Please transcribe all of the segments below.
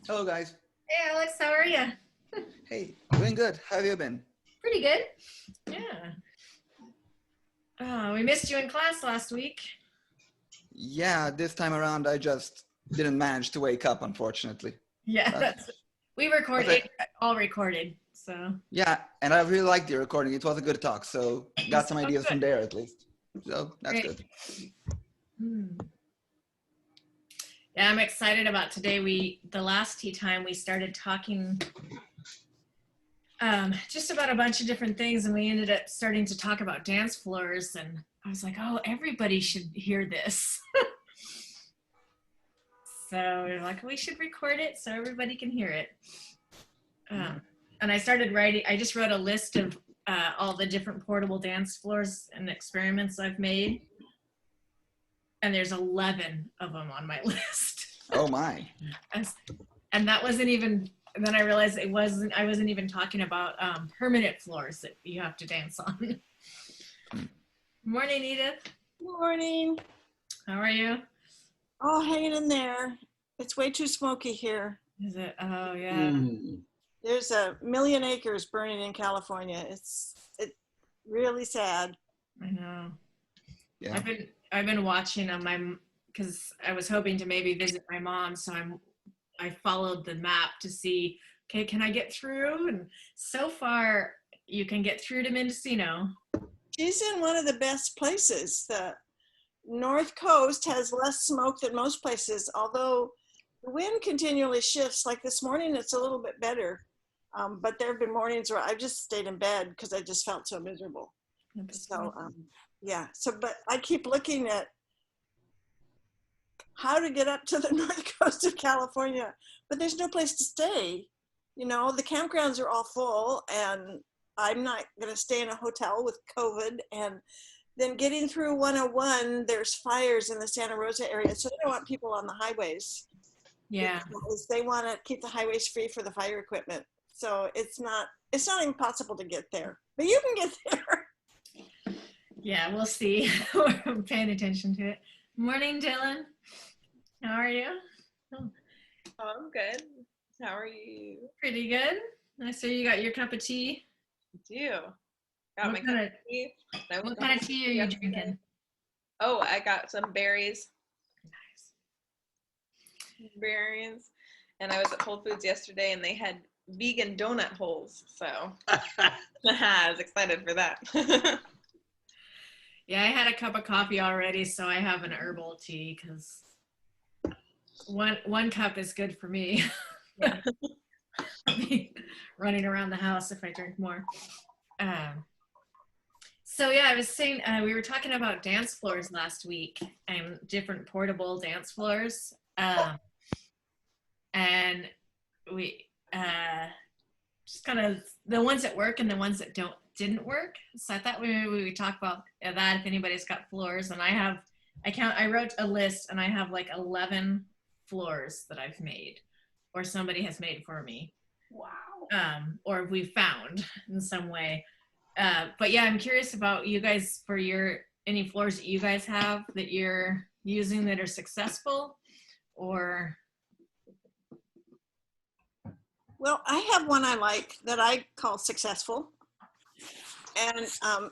Hello, guys. Hey Alex, how are you? Hey, doing good. How have you been? Pretty good. Yeah. We missed you in class last week. Yeah, this time around I just didn't manage to wake up, unfortunately. Yeah, But, that's we record but it all recorded. So yeah, and I really liked the recording. It was a good talk, so got some oh, ideas from good. there at least. So that's Great. good. Hmm. Yeah, I'm excited about today. The last tea time we started talking just about a bunch of different things, and we ended up starting to talk about dance floors, and I was like, oh, everybody should hear this. So we're like, we should record it so everybody can hear it. And I started writing, I just wrote a list of all the different portable dance floors and experiments I've made. And there's 11 of them on my list. Oh my. And that wasn't even, and then I realized I wasn't even talking about permanent floors that you have to dance on. Morning, Edith. Morning. How are you? Oh, hanging in there. It's way too smoky here. Is it? Oh, yeah. There's 1,000,000 acres burning in California. It's really sad. I know. Yeah. I've been watching them. Because I was hoping to maybe visit my mom, so I followed the map to see, okay, can I get through? And so far, you can get through to Mendocino. She's in one of the best places. The North Coast has less smoke than most places, although the wind continually shifts. Like this morning, it's a little bit better. But there have been mornings where I've just stayed in bed because I just felt so miserable. So, yeah. So, but I keep looking at how to get up to the North Coast of California, but there's no place to stay. You know, the campgrounds are all full, and I'm not going to stay in a hotel with COVID. And then getting through 101, there's fires in the Santa Rosa area, so they don't want people on the highways. Yeah. Because they want to keep the highways free for the fire equipment. So it's not even possible to get there, but you can get there. Yeah, we'll see. We're paying attention to it. Morning, Dylan. How are you? Oh, I'm good. How are you? Pretty good. I see you got your cup of tea. I do. Got my cup of tea. What kind of tea are you drinking? Oh, I got some berries. Nice. Berries. And I was at Whole Foods yesterday and they had vegan donut holes. So I was excited for that. Yeah, I had a cup of coffee already, so I have an herbal tea because one cup is good for me. Yeah. I'll be running around the house if I drink more. So yeah, I was saying we were talking about dance floors last week and different portable dance floors, and we just kind of the ones that work and the ones that didn't work. So I thought maybe we would talk about that if anybody's got floors. And I wrote a list and I have like 11 floors that I've made or somebody has made for me. Wow. Or we found in some way. But yeah, I'm curious about you guys for any floors that you guys have that you're using that are successful or. Well, I have one I like that I call successful. And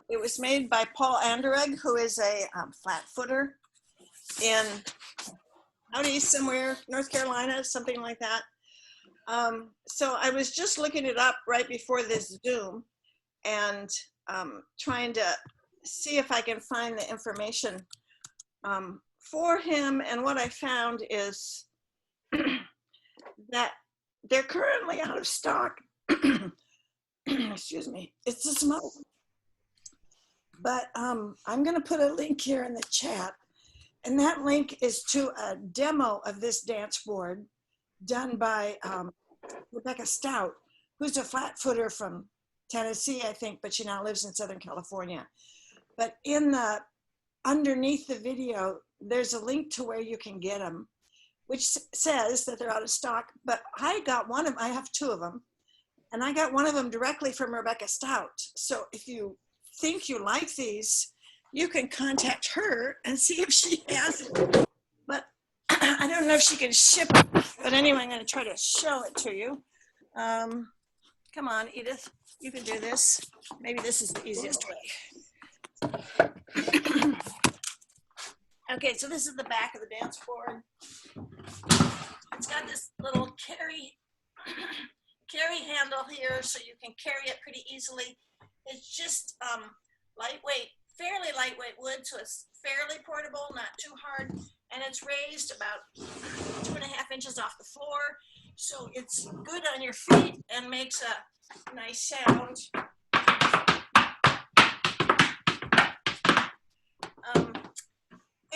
it was made by Paul Anderegg, who is a flat footer in out east somewhere, North Carolina, something like that. So I was just looking it up right before this Zoom and trying to see if I can find the information for him. And what I found is that they're currently out of stock. Excuse me, it's the smoke. But I'm going to put a link here in the chat. And that link is to a demo of this dance board done by Rebecca Stout, who's a flat footer from Tennessee, I think, but she now lives in Southern California. But underneath the video, there's a link to where you can get them, which says that they're out of stock. But I got one of them, I have two of them, and I got one of them directly from Rebecca Stout. So if you think you like these, you can contact her and see if she has it. But I don't know if she can ship it, but anyway, I'm going to try to show it to you. Come on, Edith, you can do this. Maybe this is the easiest way. Okay, so this is the back of the dance board. It's got this little carry handle here, so you can carry it pretty easily. It's just lightweight, fairly lightweight wood, so it's fairly portable, not too hard, and it's raised about 2.5 inches off the floor, so it's good on your feet and makes a nice sound.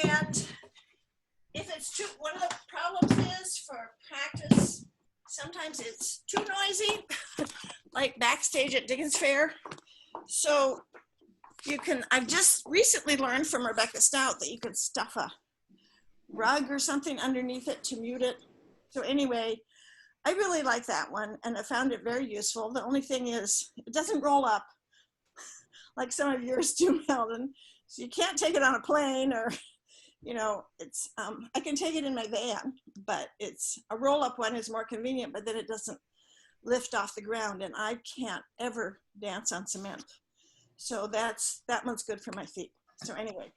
And if it's too, one of the problems is for practice, sometimes it's too noisy, like backstage at Dickens Fair. So you can, I've just recently learned from Rebecca Stout that you could stuff a rug or something underneath it to mute it. So anyway, I really like that one and I found it very useful. The only thing is it doesn't roll up like some of yours do, Melvin. So you can't take it on a plane or, you know, it's, I can take it in my van, but it's a roll-up one is more convenient, but then it doesn't lift off the ground and I can't ever dance on cement. So that one's good for my feet. So anyway.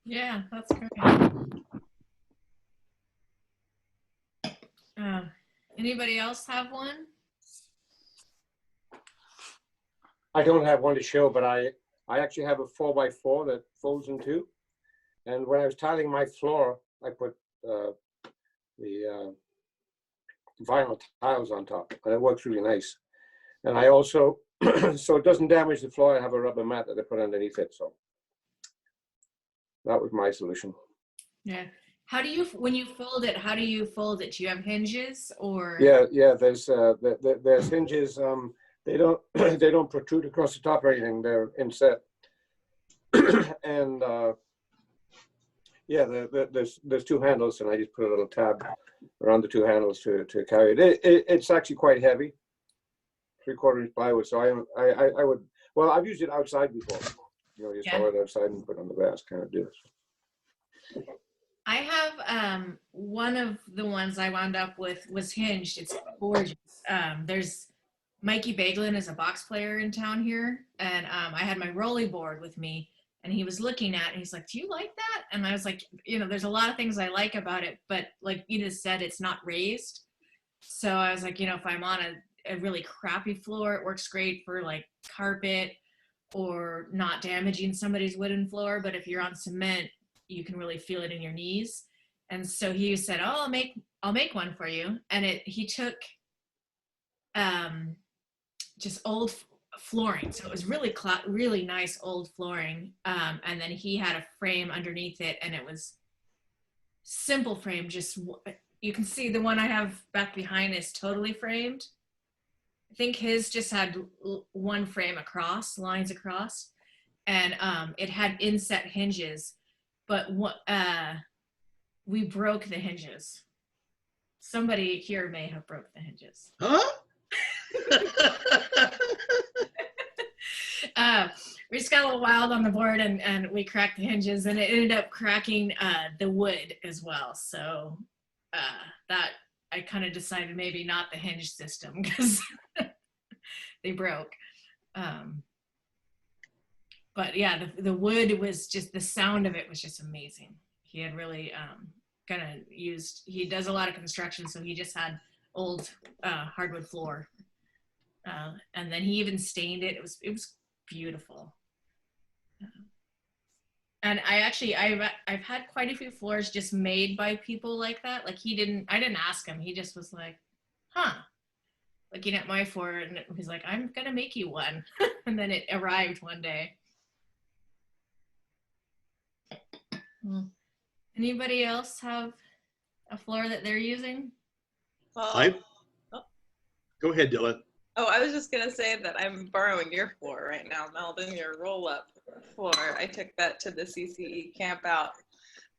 Yeah, that's great. Anybody else have one? I don't have one to show, but I actually have a 4x4 that folds in two. And when I was tiling my floor, I put the vinyl tiles on top, and it works really nice. And I also, so it doesn't damage the floor, I have a rubber mat that I put underneath it. So that was my solution. Yeah. How do you, when you fold it, how do you fold it? Do you have hinges or? Yeah. There's hinges. They don't they don't protrude across the top or anything. They're inset. And yeah, there's two handles, and I just put a little tab around the two handles to carry it. It's actually quite heavy, 3/4 inch plywood. So I would, well, I've used it outside before. You know, you throw it outside and put it on the grass, kind of do it. I have one of the ones I wound up with was hinged. It's gorgeous. There's Mikey Bagelin is a box player in town here, and I had my rolly board with me, and he was looking at it, and he's like, "Do you like that?" And I was like, "You know, there's a lot of things I like about it, but like you just said, it's not raised." So I was like, you know, if I'm on a really crappy floor, it works great for like carpet or not damaging somebody's wooden floor. But if you're on cement, you can really feel it in your knees. And so he said, "Oh, I'll make one for you." And he took just old flooring, so it was really nice old flooring, and then he had a frame underneath it, and it was simple frame. Just, you can see the one I have back behind is totally framed. I think his just had one frame across, lines across, and it had inset hinges, but we broke the hinges. Somebody here may have broke the hinges. Huh? We just got a little wild on the board and we cracked the hinges, and it ended up cracking the wood as well. So that I kind of decided maybe not the hinge system because they broke. But yeah, the wood was just, the sound of it was just amazing. He had really kind of used, he does a lot of construction, so he just had old hardwood floor. And then he even stained it. It was beautiful. And I've had quite a few floors just made by people like that. Like I didn't ask him. He just was like, huh, looking at my floor, and he's like, "I'm gonna make you one." And then it arrived one day. Anybody else have a floor that they're using? Well, Go ahead, Dylan. oh, I was just gonna say that I'm borrowing your floor right now, Melvin, your roll-up floor. I took that to the CCE camp out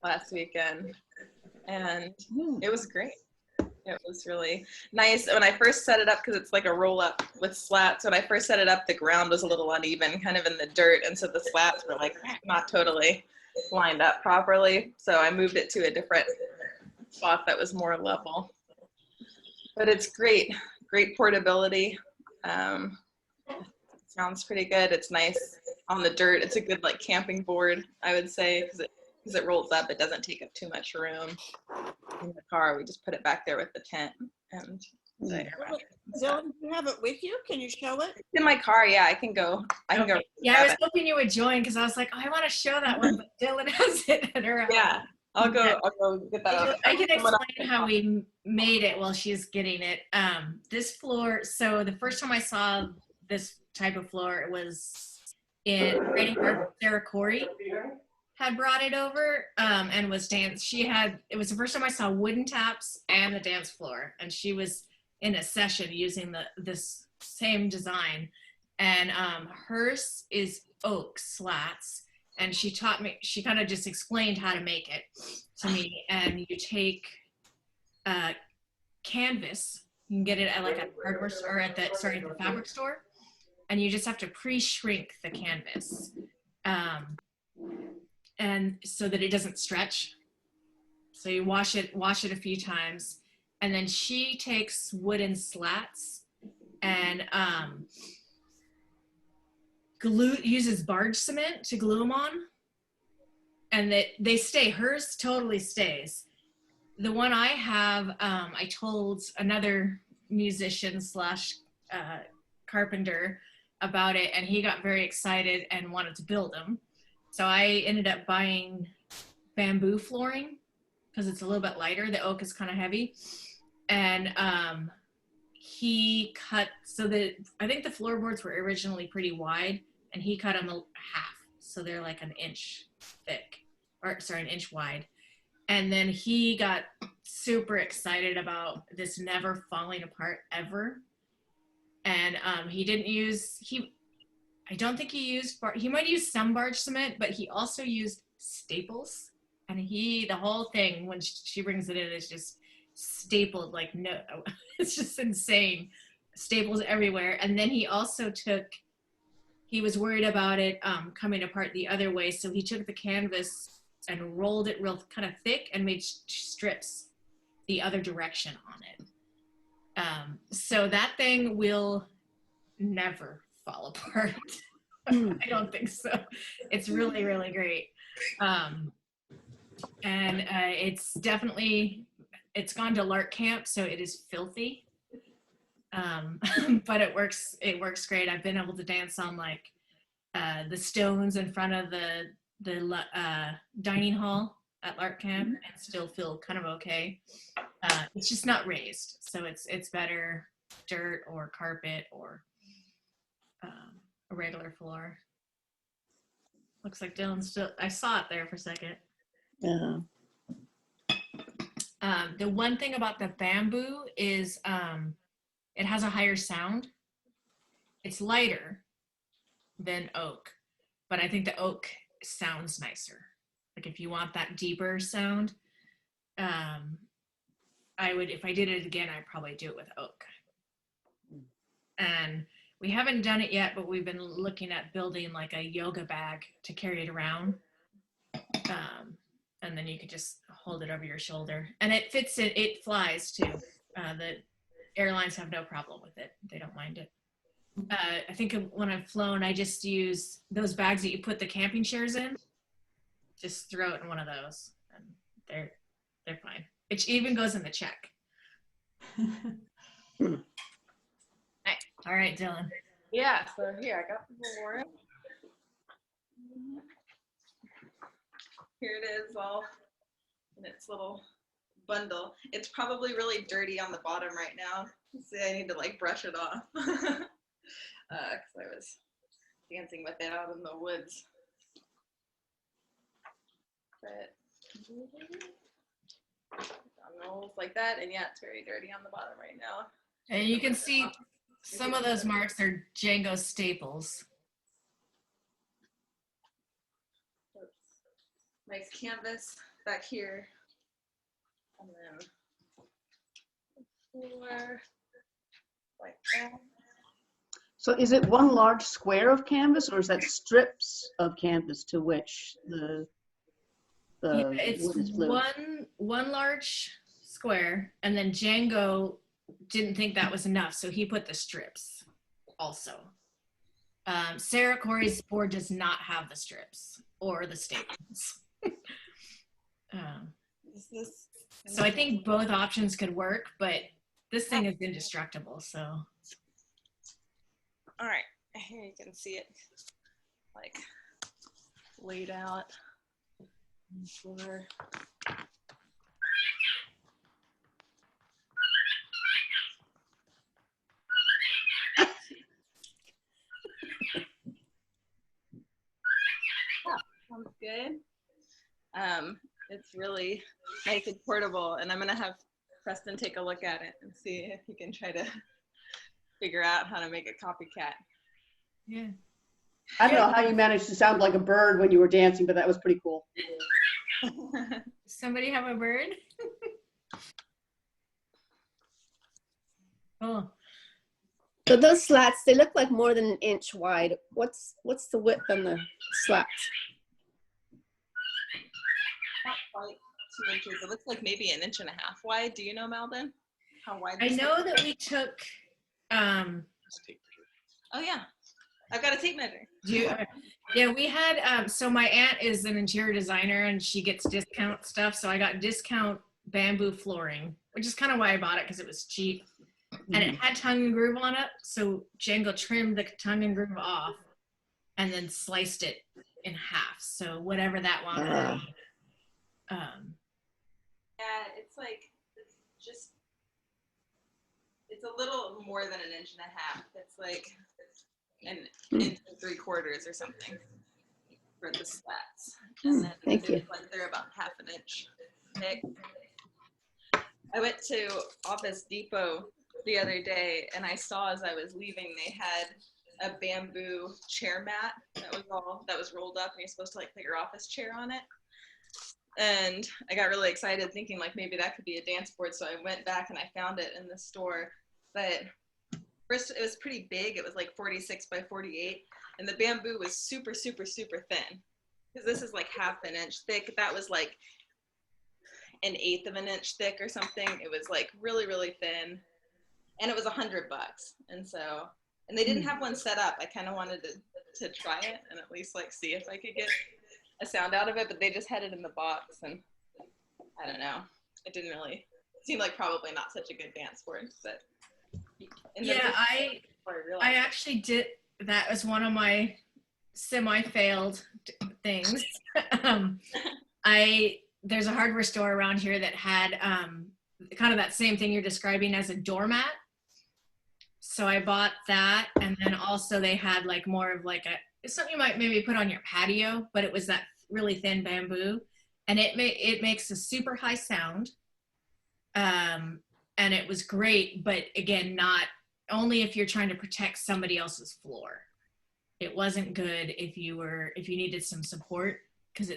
last weekend, and it was great. It was really nice. When I first set it up, because it's like a roll-up with slats, when I first set it up, the ground was a little uneven, kind of in the dirt, and so the slats were like not totally lined up properly. So I moved it to a different spot that was more level. But it's great portability. Sounds pretty good. It's nice on the dirt. It's a good like camping board, I would say, because it rolls up. It doesn't take up too much room in the car. We just put it back there with the tent and the air mattress and stuff. Dylan, do you have it with you? Can you show it? It's in my car. Yeah, I can go. Yeah, I grab was it. hoping you would join because I was like, oh, I want to show that one, but Dylan has it in her house. Yeah, I'll go get that out. I can explain how we made it while she's getting it. This floor, so the first time I saw this type of floor, it was in Trading Park. Sarah Corey had brought it over and was it was the first time I saw wooden taps and the dance floor, and she was in a session using this same design, and hers is oak slats, and she taught me, she kind of just explained how to make it to me. And you take canvas, you can get it at like a hardware store, at the fabric store, and you just have to pre-shrink the canvas and so that it doesn't stretch. So you wash it a few times, and then she takes wooden slats and uses barge cement to glue them on, and they stay. Hers totally stays. The one I have, I told another musician / carpenter about it, and he got very excited and wanted to build them. So I ended up buying bamboo flooring because it's a little bit lighter. The oak is kind of heavy. And he cut, so that I think the floorboards were originally pretty wide, and he cut them half. So they're like an inch thick, an inch wide. And then he got super excited about this never falling apart ever. And I don't think he used, he might use some barge cement, but he also used staples. And the whole thing, when she brings it in, is just stapled like, no, it's just insane. Staples everywhere. And then he also he was worried about it coming apart the other way. So he took the canvas and rolled it real kind of thick and made strips the other direction on it. So that thing will never fall apart. I don't think so. It's really, really great. And it's gone to Lark Camp, so it is filthy. But it works great. I've been able to dance on like the stones in front of the dining hall at Lark Camp and still feel kind of okay. It's just not raised, so it's better dirt or carpet or a regular floor. Looks like Dylan's still, I saw it there for a second. Yeah. The one thing about the bamboo is it has a higher sound. It's lighter than oak, but I think the oak sounds nicer. Like if you want that deeper sound, if I did it again, I'd probably do it with oak. And we haven't done it yet, but we've been looking at building like a yoga bag to carry it around. And then you could just hold it over your shoulder. And it fits it, it flies too. The airlines have no problem with it. They don't mind it. I think when I've flown, I just use those bags that you put the camping chairs in. Just throw it in one of those, and they're fine. It even goes in the check. All right, Dylan. Yeah, so here, I got the board. Here it is, all in its little bundle. It's probably really dirty on the bottom right now. See, I need to like brush it off. Because I was dancing with it out in the woods. But on rolls like that, and yeah, it's very dirty on the bottom right now. And you can see some of those marks are Django staples. Nice canvas back here. And then floor like that. So is it one large square of canvas, or is that strips of canvas to which the Yeah, it's wood is glued? one large square, and then Django didn't think that was enough, so he put the strips also. Sarah Corey's board does not have the strips or the staples. Is this? So I think both options could work, but this thing is indestructible, so. All right, here you can see it like laid out. Sure. Sounds good. It's really nice and portable, and I'm gonna have Preston take a look at it and see if he can try to figure out how to make a copycat. Yeah. I don't know how you managed to sound like a bird when you were dancing, but that was pretty cool. Somebody have a bird? Oh, So those slats, they look like more than an inch wide. What's the width on the slats? Not quite 2 inches. It looks like maybe 1.5 inches wide. Do you know, Malden? How wide? I this know is? that we took, Oh yeah, I've got a tape measure. yeah, we had, so my aunt is an interior designer and she gets discount stuff. So I got discount bamboo flooring, which is kind of why I bought it, because it was cheap. And it had tongue and groove on it. So Django trimmed the tongue and groove off and then sliced it in half. So whatever that one was. Yeah, it's like it's a little more than 1.5 inches. It's like an 1.75 inches or something for the slats. And then Thank you. like they're about 1/2 inch thick. I went to Office Depot the other day and I saw as I was leaving they had a bamboo chair mat that was rolled up, and you're supposed to like put your office chair on it. And I got really excited thinking like maybe that could be a dance board. So I went back and I found it in the store. But first it was pretty big. It was like 46 by 48. And the bamboo was super, super, super thin. Because this is like 1/2 inch thick. That was like 1/8 of an inch thick or something. It was like really, really thin. And it was $100. And they didn't have one set up. I kind of wanted to try it and at least like see if I could get a sound out of it, but they just had it in the box, and I don't know. It didn't really seem like probably not such a good dance board, but Yeah, I actually did. That was one of my semi-failed things. There's a hardware store around here that had kind of that same thing you're describing as a doormat. So I bought that, and then also they had like more of like it's something you might maybe put on your patio, but it was that really thin bamboo, and it makes a super high sound. And it was great, but again, not only if you're trying to protect somebody else's floor. It wasn't good if you needed some support, because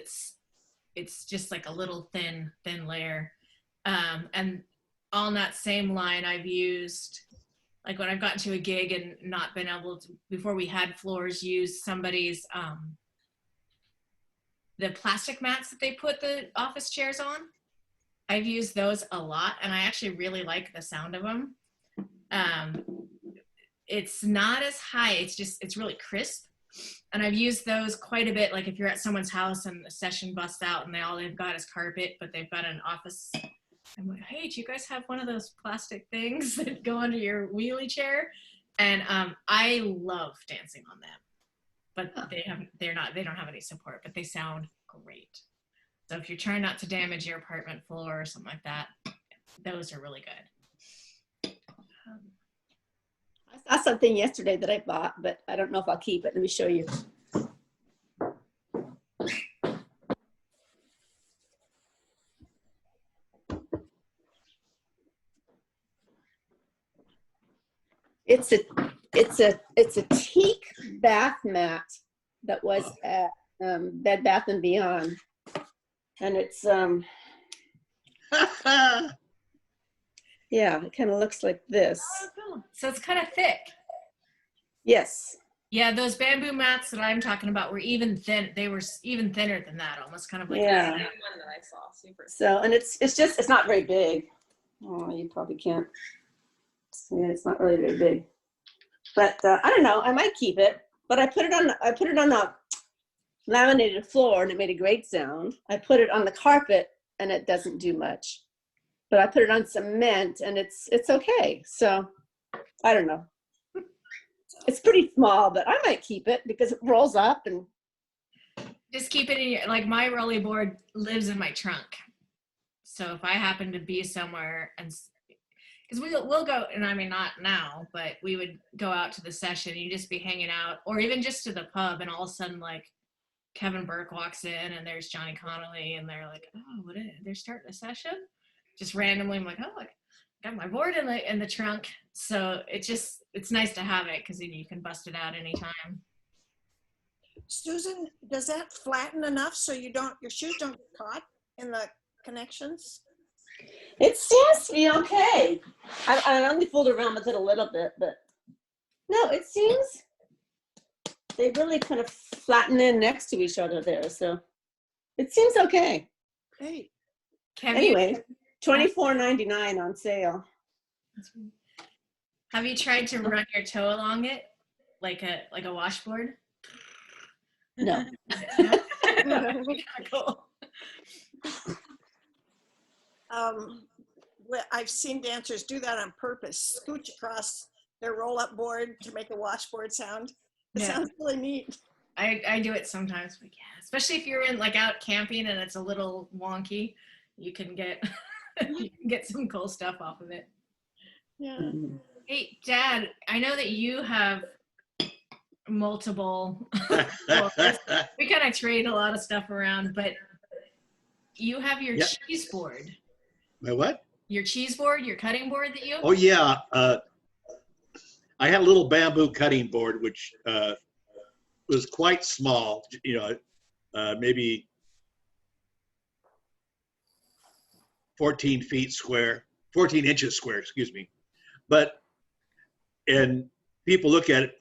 it's just like a little thin layer. And on that same line, I've used, like when I've gotten to a gig and not been able to, before we had floors, use somebody's, the plastic mats that they put the office chairs on. I've used those a lot, and I actually really like the sound of them. It's not as high, it's really crisp. And I've used those quite a bit, like if you're at someone's house and the session busts out and they've got is carpet, but they've got an office. I'm like, hey, do you guys have one of those plastic things that go under your wheelie chair? And I love dancing on them, but they don't have any support, but they sound great. So if you're trying not to damage your apartment floor or something like that, those are really good. I saw something yesterday that I bought, but I don't know if I'll keep it. Let me show you. It's a teak bath mat that was at Bed Bath & Beyond. And it's, yeah, it kind of looks like this. Oh, cool. So it's kind of thick. Yes. Yeah, those bamboo mats that I'm talking about were even thin. They were even thinner than that, almost kind of like Yeah. One that I saw, super. So, and it's not very big. Oh, you probably can't. Yeah, it's not really very big. But I don't know. I might keep it. But I put it on a laminated floor, and it made a great sound. I put it on the carpet, and it doesn't do much. But I put it on cement, and it's okay. So I don't know. It's pretty small, but I might keep it because it rolls up and. Just keep it in your, like my rolly board lives in my trunk. So if I happen to be somewhere and, because we'll go, and I mean, not now, but we would go out to the session, you just be hanging out, or even just to the pub, and all of a sudden, like, Kevin Burke walks in, and there's Johnny Connolly, and they're like, oh, what is it? They're starting a session? Just randomly, I'm like, oh, I got my board in the trunk. So it's nice to have it, because then you can bust it out anytime. Susan, does that flatten enough so your shoes don't get caught in the connections? It seems to be okay. I only fooled around with it a little bit, but no, it seems they really kind of flatten in next to each other there. So it seems okay. Great. Anyway, $24.99 on sale. Have you tried to run your toe along it like a washboard? No. Cool. Well, I've seen dancers do that on purpose, scooch across their roll-up board to make a washboard sound. It sounds really neat. I do it sometimes, but yeah, especially if you're in like out camping and it's a little wonky, you can get you can get some cool stuff off of it. Yeah. Hey, Dad, I know that you have multiple boards. We kind of trade a lot of stuff around, but you have your cheese board. My what? Your cheese board, your cutting board that you have? Oh yeah. I had a little bamboo cutting board, which was quite small, maybe 14 inches square, excuse me. And people look at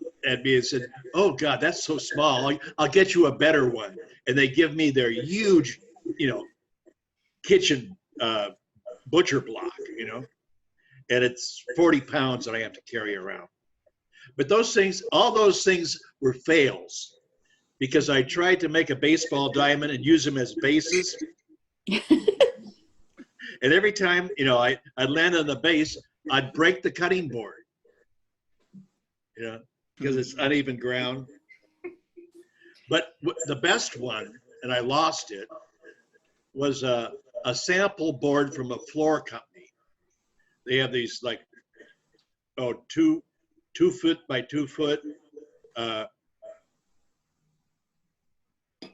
me and said, oh God, that's so small. I'll get you a better one. And they give me their huge, kitchen butcher block, and it's 40 pounds that I have to carry around. But all those things were fails, because I tried to make a baseball diamond and use them as bases. And every time, I'd land on the base, I'd break the cutting board, because it's uneven ground. But the best one, and I lost it, was a sample board from a floor company. They have these 2 foot by 2 foot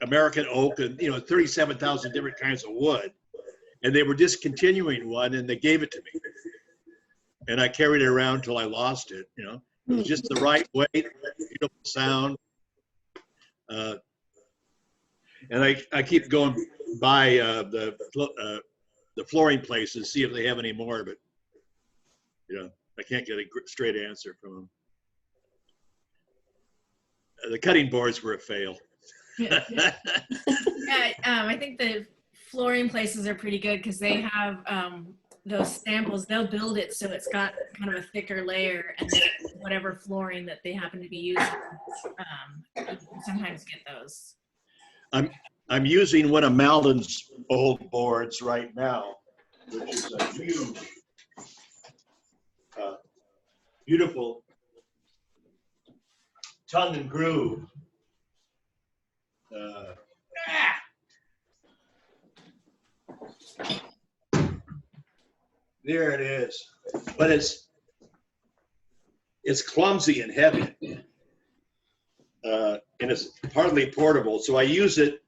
American oak, and 37,000 different kinds of wood. And they were discontinuing one, and they gave it to me. And I carried it around till I lost it. It was just the right weight, beautiful sound. And I keep going by the flooring places, see if they have any more, but I can't get a straight answer from them. The cutting boards were a fail. Yeah, I think the flooring places are pretty good because they have those samples. They'll build it so it's got kind of a thicker layer, and then whatever flooring that they happen to be using, you can sometimes get those. I'm using one of Malden's old boards right now, which is a huge, beautiful tongue and groove. There it is, but it's clumsy and heavy, and it's hardly portable. So I use it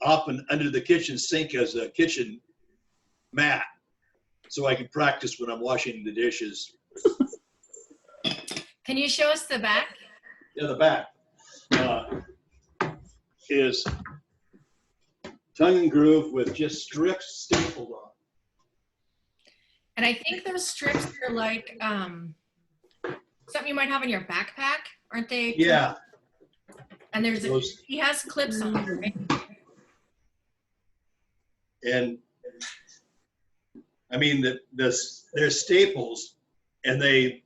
often under the kitchen sink as a kitchen mat, so I can practice when I'm washing the dishes. Can you show us the back? Yeah, the back is tongue and groove with just strips stapled on. And I think those strips are like something you might have in your backpack, aren't they? Yeah. And he has clips on it, right? And I mean, they're staples, and they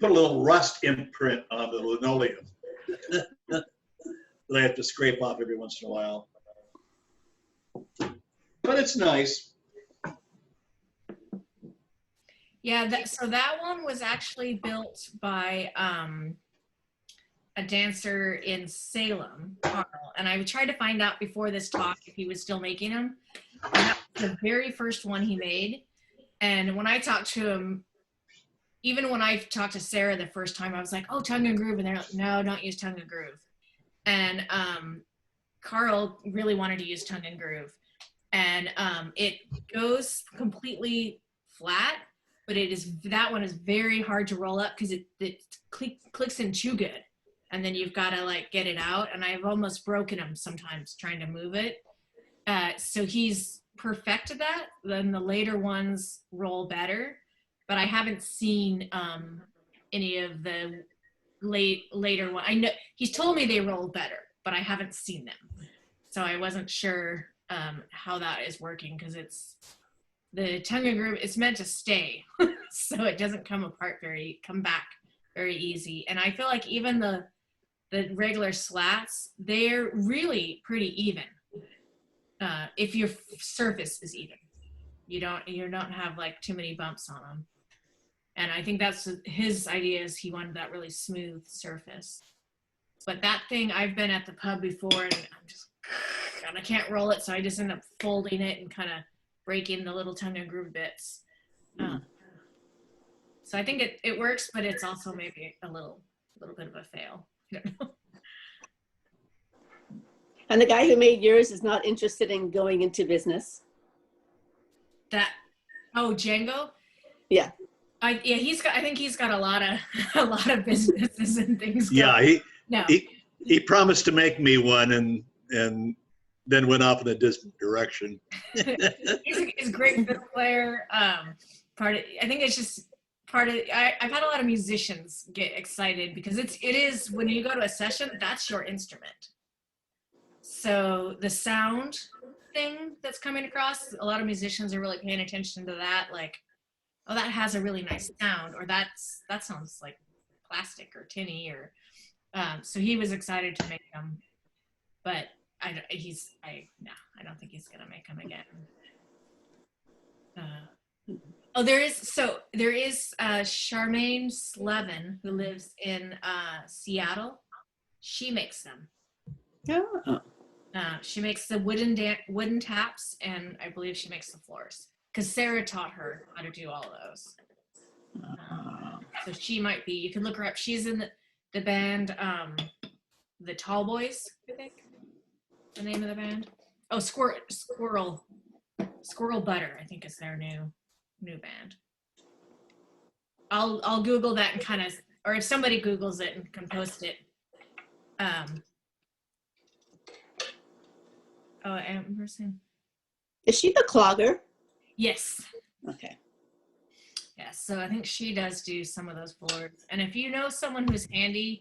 put a little rust imprint on the linoleum that I have to scrape off every once in a while. But it's nice. Yeah, so that one was actually built by a dancer in Salem, Carl. And I tried to find out before this talk if he was still making them. And that was the very first one he made. And when I talked to him, even when I talked to Sarah the first time, I was like, oh, tongue and groove. And they're like, no, don't use tongue and groove. And Carl really wanted to use tongue and groove. And it goes completely flat, but that one is very hard to roll up because it clicks in too good. And then you've got to like get it out. And I've almost broken him sometimes trying to move it. So he's perfected that. Then the later ones roll better, but I haven't seen any of the later one. I know he's told me they roll better, but I haven't seen them. So I wasn't sure how that is working because the tongue and groove, it's meant to stay. So it doesn't come back very easy. And I feel like even the regular slats, they're really pretty even. If your surface is even, you don't have like too many bumps on them. And I think that's his idea, is he wanted that really smooth surface. But that thing, I've been at the pub before and I can't roll it. So I just end up folding it and kind of breaking the little tongue and groove bits. So I think it works, but it's also maybe a little bit of a fail. I don't know. And the guy who made yours is not interested in going into business. Django? Yeah. I think he's got a lot of businesses and things Yeah, going. he promised to make me one and then went off in a different direction. He's a great fiddle player. I think it's just part of. I've had a lot of musicians get excited because it is when you go to a session, that's your instrument. So the sound thing that's coming across, a lot of musicians are really paying attention to that. Like, oh, that has a really nice sound, or that sounds like plastic or tinny, or so he was excited to make them, but I don't think he's gonna make them again. There is Charmaine Slevin, who lives in Seattle. She makes them. Oh. She makes the wooden taps, and I believe she makes the floors because Sarah taught her how to do all of those. So she might be. You can look her up. She's in the band, the Tall Boys, I think. The name of the band. Oh, Squirrel Butter, I think is their new band. I'll Google that and kind of, or if somebody Googles it and can post it. Emerson. Is she the clogger? Yes. Okay. Yes. So I think she does do some of those floors. And if you know someone who's handy,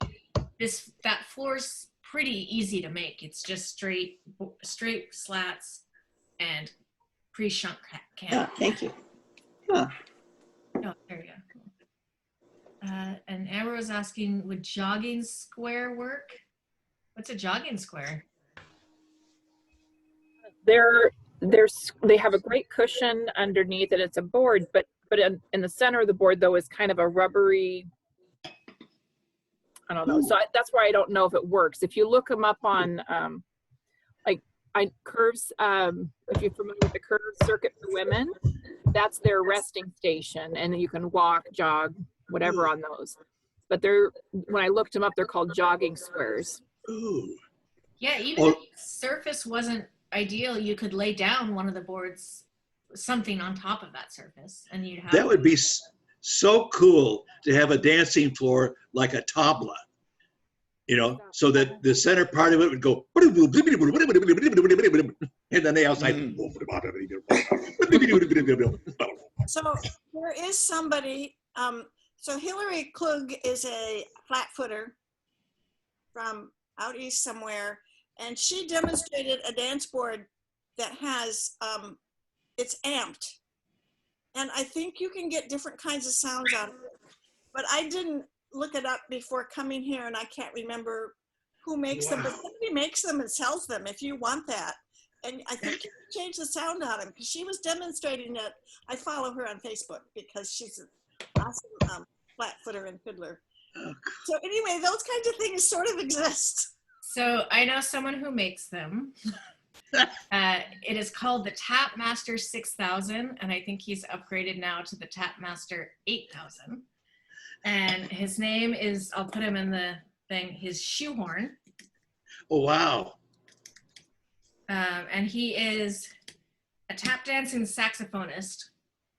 that floor's pretty easy to make. It's just straight slats and pre-shrunk canvas. Oh, thank you. Huh. Oh, there you go. And Amber was asking, would jogging square work? What's a jogging square? They have a great cushion underneath it. It's a board, but in the center of the board though is kind of a rubbery, I don't know. So that's why I don't know if it works. If you look them up on Curves, if you're familiar with the Curves circuit for women, that's their resting station, and you can walk, jog, whatever on those. But when I looked them up, they're called jogging squares. Ooh. Yeah, even if the surface wasn't ideal, you could lay down one of the boards, something on top of that surface, and you'd have. That would be so cool to have a dancing floor like a tabla, so that the center part of it would go, and then the outside. So there is somebody, so Hillary Klug is a flat footer from out east somewhere, and she demonstrated a dance board that has it's amped. And I think you can get different kinds of sounds out of it. But I didn't look it up before coming here, and I can't remember who makes them, but somebody makes them and sells them if you want that. And I think you can change the sound on them, because she was demonstrating it. I follow her on Facebook because she's an awesome flat footer and fiddler. So anyway, those kinds of things sort of exist. So I know someone who makes them. It is called the Tapmaster 6000, and I think he's upgraded now to the Tapmaster 8000. And his name is, I'll put him in the thing, his Shoehorn. Oh, wow. And he is a tap dancing saxophonist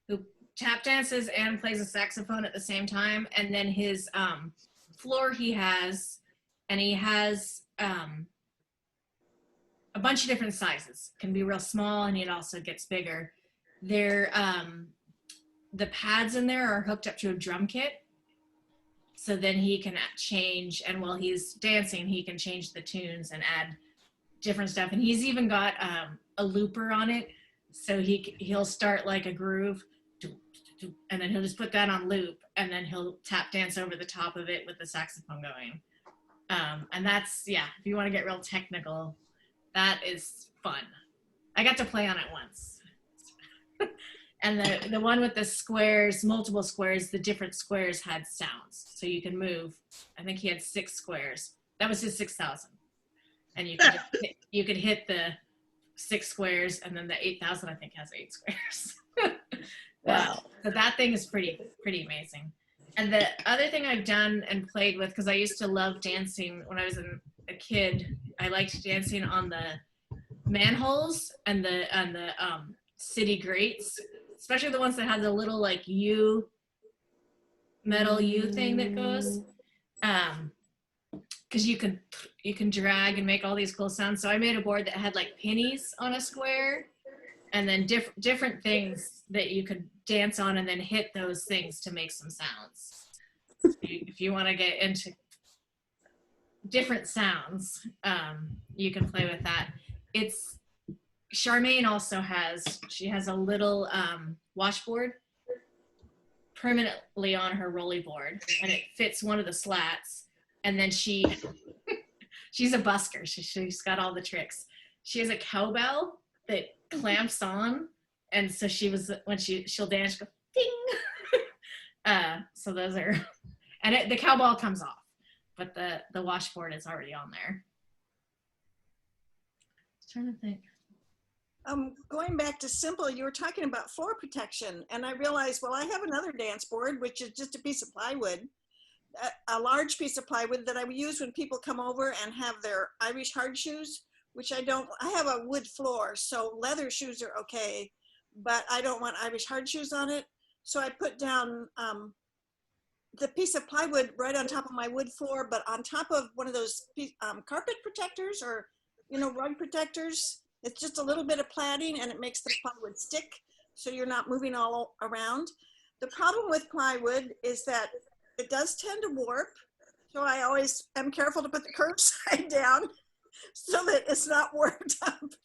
who tap dances and plays a saxophone at the same time. And then his floor he has a bunch of different sizes. Can be real small, and it also gets bigger. They're the pads in there are hooked up to a drum kit, so then he can change, and while he's dancing he can change the tunes and add different stuff. And he's even got a looper on it, so he'll start like a groove, and then he'll just put that on loop, and then he'll tap dance over the top of it with the saxophone going. And that's, yeah, if you want to get real technical, that is fun. I got to play on it once. And the one with the squares, multiple squares, the different squares had sounds. So you can move. I think he had 6 squares. That was his 6,000. And you could hit the 6 squares, and then the 8,000 I think has 8 squares. Wow. So that thing is pretty amazing. And the other thing I've done and played with, because I used to love dancing when I was a kid, I liked dancing on the manholes and the city grates, especially the ones that have the little like metal U thing that goes, because you can drag and make all these cool sounds. So I made a board that had like pennies on a square, and then different things that you could dance on, and then hit those things to make some sounds. If you want to get into different sounds, you can play with that. Charmaine also has a little washboard permanently on her rolly board, and it fits one of the slats. And then she's a busker. She's got all the tricks. She has a cowbell that clamps on, and so when she'll dance, she'll go ding. So those are, and the cowbell comes off, but the washboard is already on there. Trying to think. Going back to simple, you were talking about floor protection, and I realized, well, I have another dance board, which is just a piece of plywood, a large piece of plywood that I use when people come over and have their Irish hard shoes, which I have a wood floor, so leather shoes are okay, but I don't want Irish hard shoes on it. So I put down the piece of plywood right on top of my wood floor, but on top of one of those carpet protectors, or rug protectors. It's just a little bit of plating, and it makes the plywood stick, so you're not moving all around. The problem with plywood is that it does tend to warp, so I always am careful to put the curved side down so that it's not warped up.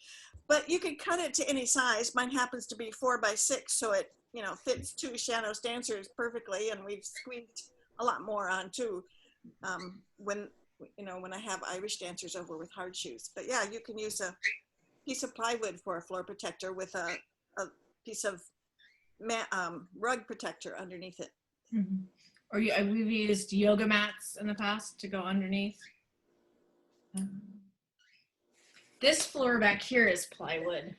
But you can cut it to any size. Mine happens to be 4x6, so it fits 2 Shanos dancers perfectly, and we've squeezed a lot more on too when I have Irish dancers over with hard shoes. But yeah, you can use a piece of plywood for a floor protector with a piece of rug protector underneath it. Mm-hmm. Or we've used yoga mats in the past to go underneath. This floor back here is plywood,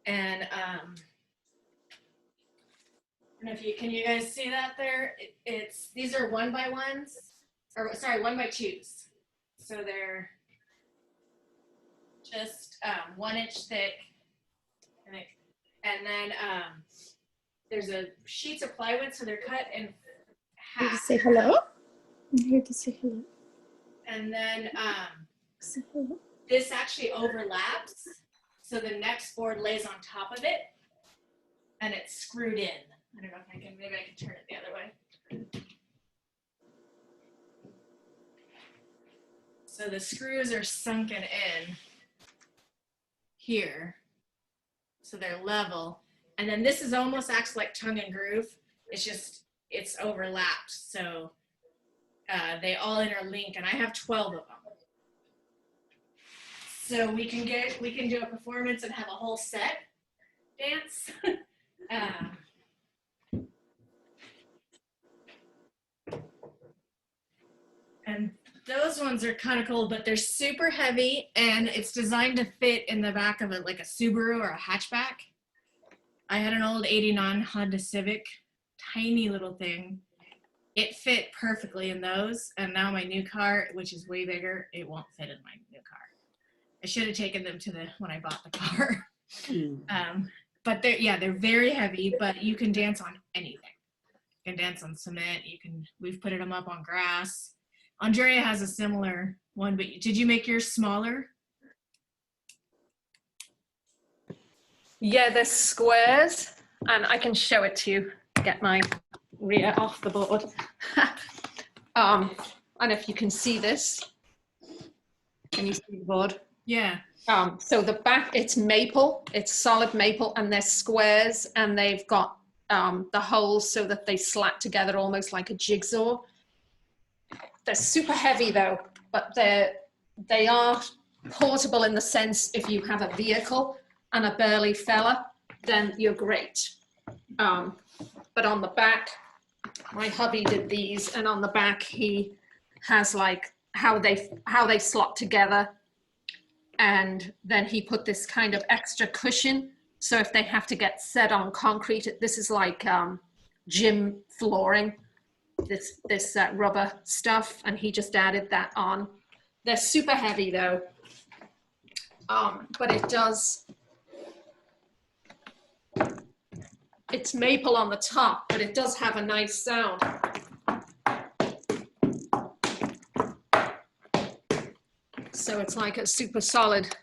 and can you guys see that there? These are 1x1s, or sorry, 1x2s. So they're just 1 inch thick, and then there's sheets of plywood, so they're cut in half. Here to say hello. I'm here to say hello. And then Say hello. this actually overlaps, so the next board lays on top of it, and it's screwed in. I don't know if maybe I can turn it the other way. So the screws are sunken in here, so they're level, And then this is almost acts like tongue and groove. It's just, it's overlapped. So they all interlink, and I have 12 of them. So we can do a performance and have a whole set dance. And those ones are kind of cool, but they're super heavy, and it's designed to fit in the back of like a Subaru or a hatchback. I had an old 89 Honda Civic, tiny little thing. It fit perfectly in those, and now my new car, which is way bigger, it won't fit in my new car. I should have taken them to when I bought the car. But they're very heavy, but you can dance on anything. You can dance on cement. We've put them up on grass. Andrea has a similar one, but did you make yours smaller? Yeah, they're squares, and I can show it to you. Get my rear off the board. I don't know if you can see this. Can you see the board? Yeah. So the back, it's maple, it's solid maple, and they're squares, and they've got the holes so that they slat together almost like a jigsaw. They're super heavy though, but they are portable in the sense if you have a vehicle and a burly fella, then you're great. But on the back, my hubby did these, and on the back he has like how they slot together, and then he put this kind of extra cushion, so if they have to get set on concrete, this is like gym flooring, this rubber stuff, and he just added that on. They're super heavy though, but it's maple on the top, but it does have a nice sound. So it's like a super solid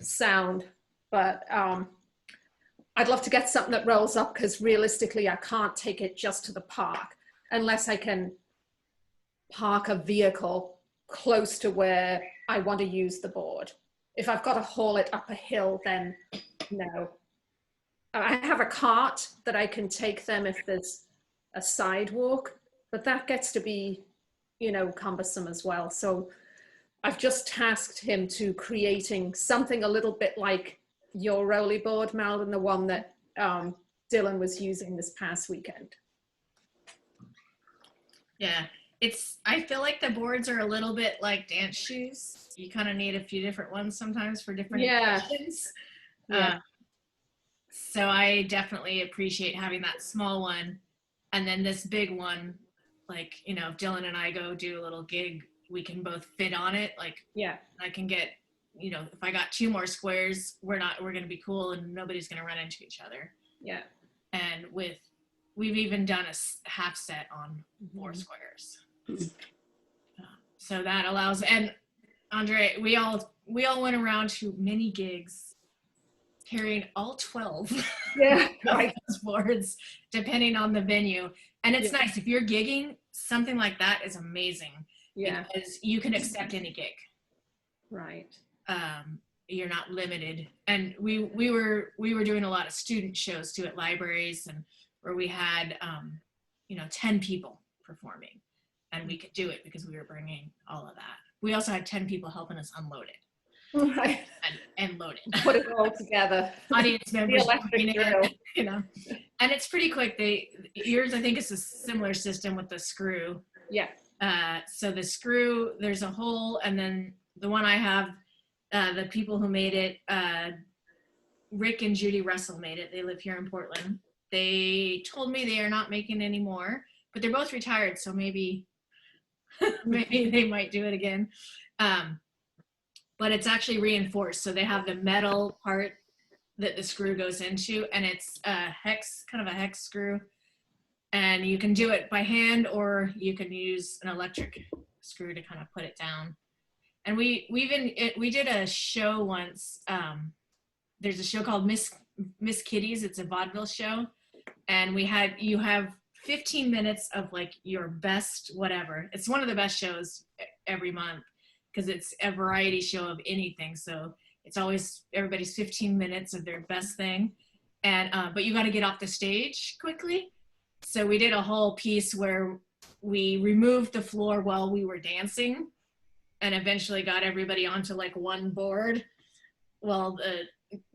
sound, but I'd love to get something that rolls up, because realistically I can't take it just to the park unless I can park a vehicle close to where I want to use the board. If I've got to haul it up a hill, then no. I have a cart that I can take them if there's a sidewalk, but that gets to be, cumbersome as well. So I've just tasked him to creating something a little bit like your rolly board, Malvin, the one that Dylan was using this past weekend. Yeah, I feel like the boards are a little bit like dance shoes. You kind of need a few different ones sometimes for different occasions. Yeah. So I definitely appreciate having that small one. And then this big one, like, if Dylan and I go do a little gig, we can both fit on it. Like, yeah, I can get, if I got 2 more squares, we're going to be cool and nobody's going to run into each other. Yeah. And we've even done a half set on 4 squares. So that allows, and Andre, we all went around to mini gigs carrying all 12 of those boards, depending on the venue. And it's nice if you're gigging, something like that is amazing. Yeah, because you can accept any gig. Right. You're not limited. And we were doing a lot of student shows too at libraries, and where we had 10 people performing, and we could do it because we were bringing all of that. We also had 10 people helping us unload it. Right. And load it. Put it all together. Audience members, the electric drill. And it's pretty quick. Yours, I think, is a similar system with the screw. Yeah. So the screw, there's a hole, and then the one I have, the people who made it, Rick and Judy Russell made it. They live here in Portland. They told me they are not making any more, but they're both retired, so maybe they might do it again. But it's actually reinforced. So they have the metal part that the screw goes into, and it's a hex, kind of a hex screw. And you can do it by hand, or you can use an electric screw to kind of put it down. And we did a show once. There's a show called Miss Kitties. It's a vaudeville show. And you have 15 minutes of like your best whatever. It's one of the best shows every month, because it's a variety show of anything. So it's always everybody's 15 minutes of their best thing. and but you got to get off the stage quickly. So we did a whole piece where we removed the floor while we were dancing, and eventually got everybody onto like one board while the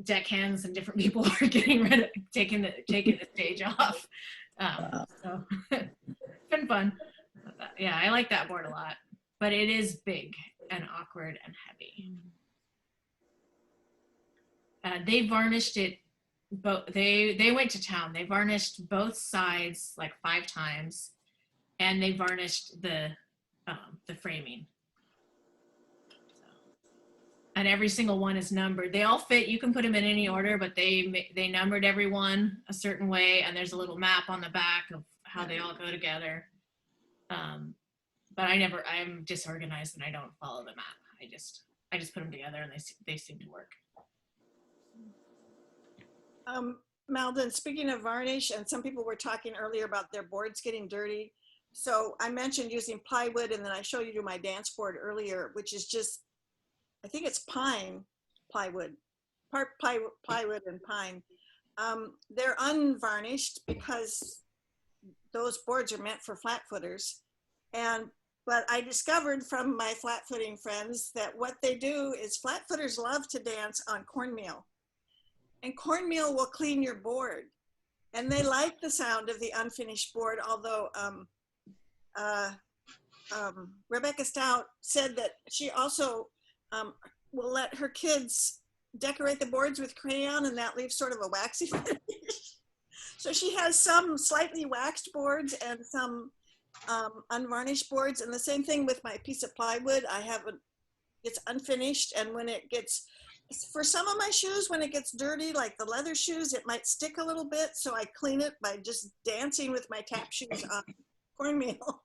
deckhands and different people were getting rid of taking the stage off. So been fun. Yeah, I like that board a lot, but it is big and awkward and heavy. They varnished it, they went to town. They varnished both sides like 5 times, and they varnished the framing. So, and every single one is numbered. They all fit. You can put them in any order, but they numbered every one a certain way, and there's a little map on the back of how they all go together. But I'm disorganized and I don't follow the map. I just put them together and they seem to work. Malden, speaking of varnish, and some people were talking earlier about their boards getting dirty. So I mentioned using plywood, and then I showed you my dance board earlier, which is just, I think it's pine plywood, part plywood and pine. They're unvarnished because those boards are meant for flat footers. But I discovered from my flat footing friends that what they do is flat footers love to dance on cornmeal. And cornmeal will clean your board. And they like the sound of the unfinished board, although Rebecca Stout said that she also will let her kids decorate the boards with crayon, and that leaves sort of a waxy finish. So she has some slightly waxed boards and some unvarnished boards. And the same thing with my piece of plywood. It's unfinished, and when it gets, for some of my shoes, when it gets dirty, like the leather shoes, it might stick a little bit. So I clean it by just dancing with my tap shoes on cornmeal.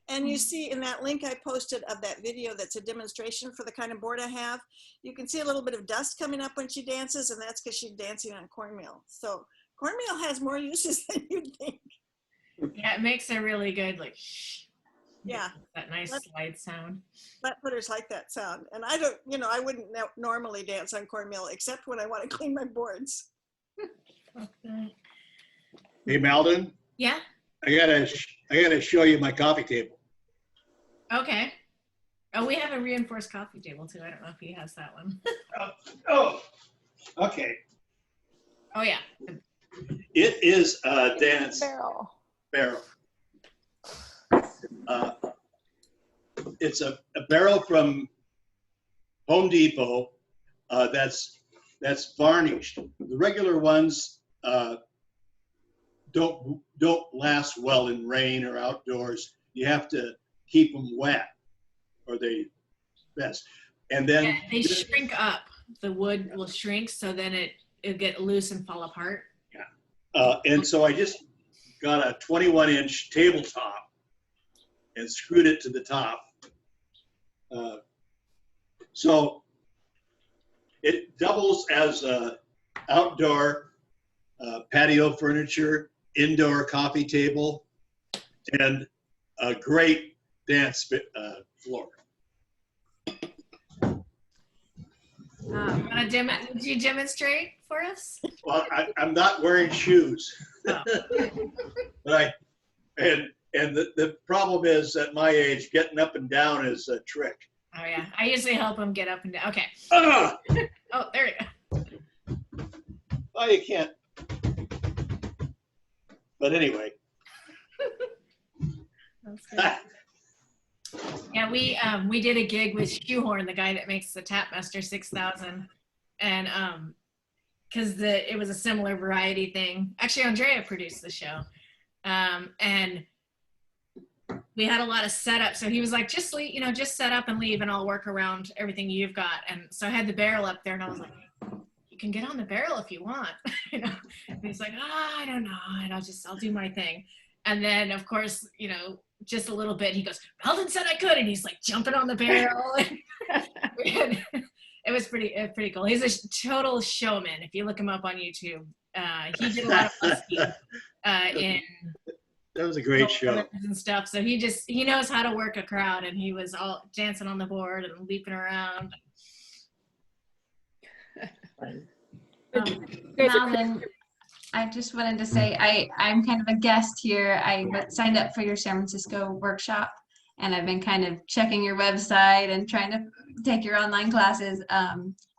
And you see in that link I posted of that video that's a demonstration for the kind of board I have, you can see a little bit of dust coming up when she dances, and that's because she's dancing on cornmeal. So cornmeal has more uses than you'd think. Yeah, it makes a really good, like, yeah, that nice slide sound. Flat footers like that sound. And I don't, I wouldn't normally dance on cornmeal except when I want to clean my boards. Hey, Malden, Yeah. I gotta show you my coffee table. Okay. Oh, we have a reinforced coffee table too. I don't know if he has that one. Oh, okay. Oh yeah. It is a dance barrel. It's a barrel from Home Depot that's varnished. The regular ones don't last well in rain or outdoors. You have to keep them wet, or they best. And then they shrink up. The wood will shrink, so then it'll get loose and fall apart. Yeah. And so I just got a 21-inch tabletop and screwed it to the top. So it doubles as a outdoor patio furniture, indoor coffee table, and a great dance floor. Would you demonstrate for us? Well, I'm not wearing shoes, Oh. but the problem is at my age, getting up and down is a trick. Oh yeah, I usually help him get up and down. Okay. Ah! Oh, there you go. Oh, you can't. But anyway. That's good. Yeah, we did a gig with Shoehorn, the guy that makes the Tapmaster 6000, and because it was a similar variety thing. Actually, Andrea produced the show, and we had a lot of setup. So he was like, just set up and leave, and I'll work around everything you've got. And so I had the barrel up there, and I was like, you can get on the barrel if you want. And he's like, I don't know, and I'll do my thing. And then, of course, just a little bit, he goes, Malden said I could, and he's like jumping on the barrel. It was pretty cool. He's a total showman. If you look him up on YouTube, he did a lot of busking in. That was a great show. And stuff. So he knows how to work a crowd, and he was all dancing on the board and leaping around. You guys are Malden, I just wanted to say I'm kind of a guest here. Signed up for your San Francisco workshop, and I've been kind of checking your website and trying to take your online classes.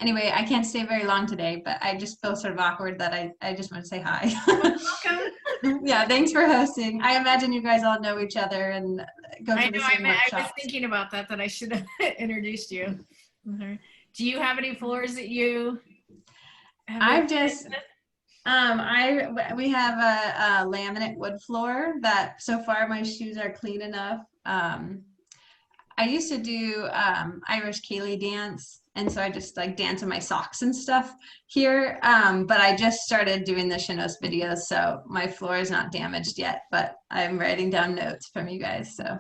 Anyway, I can't stay very long today, but I just feel sort of awkward that I just want to say hi. Welcome. Yeah, thanks for hosting. I imagine you guys all know each other and go to the same I was workshops. thinking about that I should have introduced you. Mhm. Do you have any floors that you have? I've just we have a laminate wood floor that so far my shoes are clean enough. I used to do Irish Ceilidh dance, and so I just like dance in my socks and stuff here. But I just started doing the Shanos videos, so my floor is not damaged yet, but I'm writing down notes from you guys. So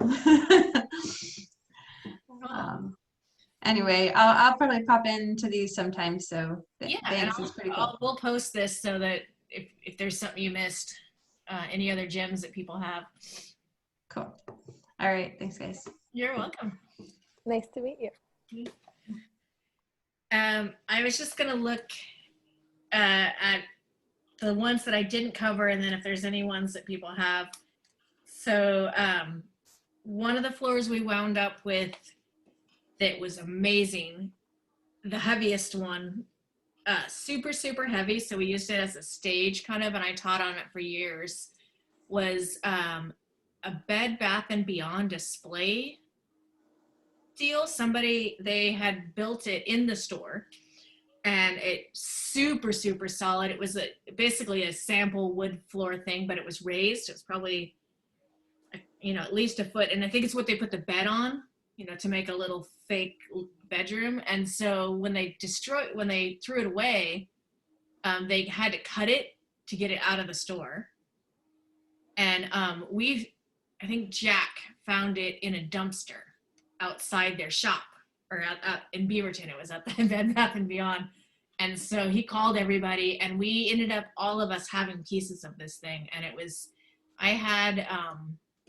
anyway, I'll probably pop into these sometime. So Yeah, thanks. It's pretty cool. we'll post this so that if there's something you missed, any other gems that people have. Cool. All right. Thanks, guys. You're welcome. Nice to meet you. I was just gonna look at the ones that I didn't cover, and then if there's any ones that people have. So one of the floors we wound up with that was amazing, the heaviest one, super, super heavy. So we used it as a stage kind of, and I taught on it for years, was a Bed Bath & Beyond display deal. They had built it in the store, and it's super, super solid. It was basically a sample wood floor thing, but it was raised. It was probably, at least a foot. And I think it's what they put the bed on, to make a little fake bedroom. And so when they threw it away, they had to cut it to get it out of the store. And I think Jack found it in a dumpster outside their shop, or out in Beaverton. It was at the Bed Bath & Beyond. And so he called everybody, and we ended up, all of us, having pieces of this thing. And I had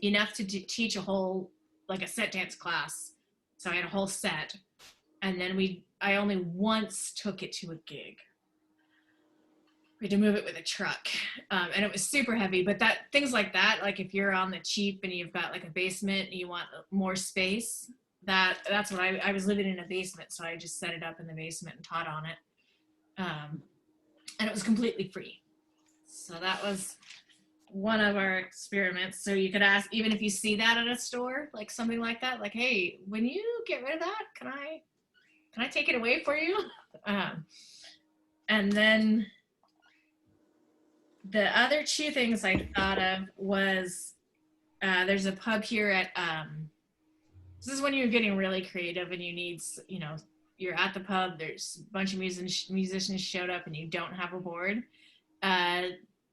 enough to teach a whole, like a set dance class. So I had a whole set. And then I only once took it to a gig. We had to move it with a truck, and it was super heavy. But things like that, like if you're on the cheap and you've got like a basement and you want more space, that's what I was living in a basement, so I just set it up in the basement and taught on it, and it was completely free. So that was one of our experiments. So you could ask, even if you see that at a store, like something like that, like, hey, when you get rid of that, can I take it away for you? And then the other two things I thought of was there's a pub here at this is when you're getting really creative and you need, you're at the pub, there's a bunch of musicians showed up and you don't have a board.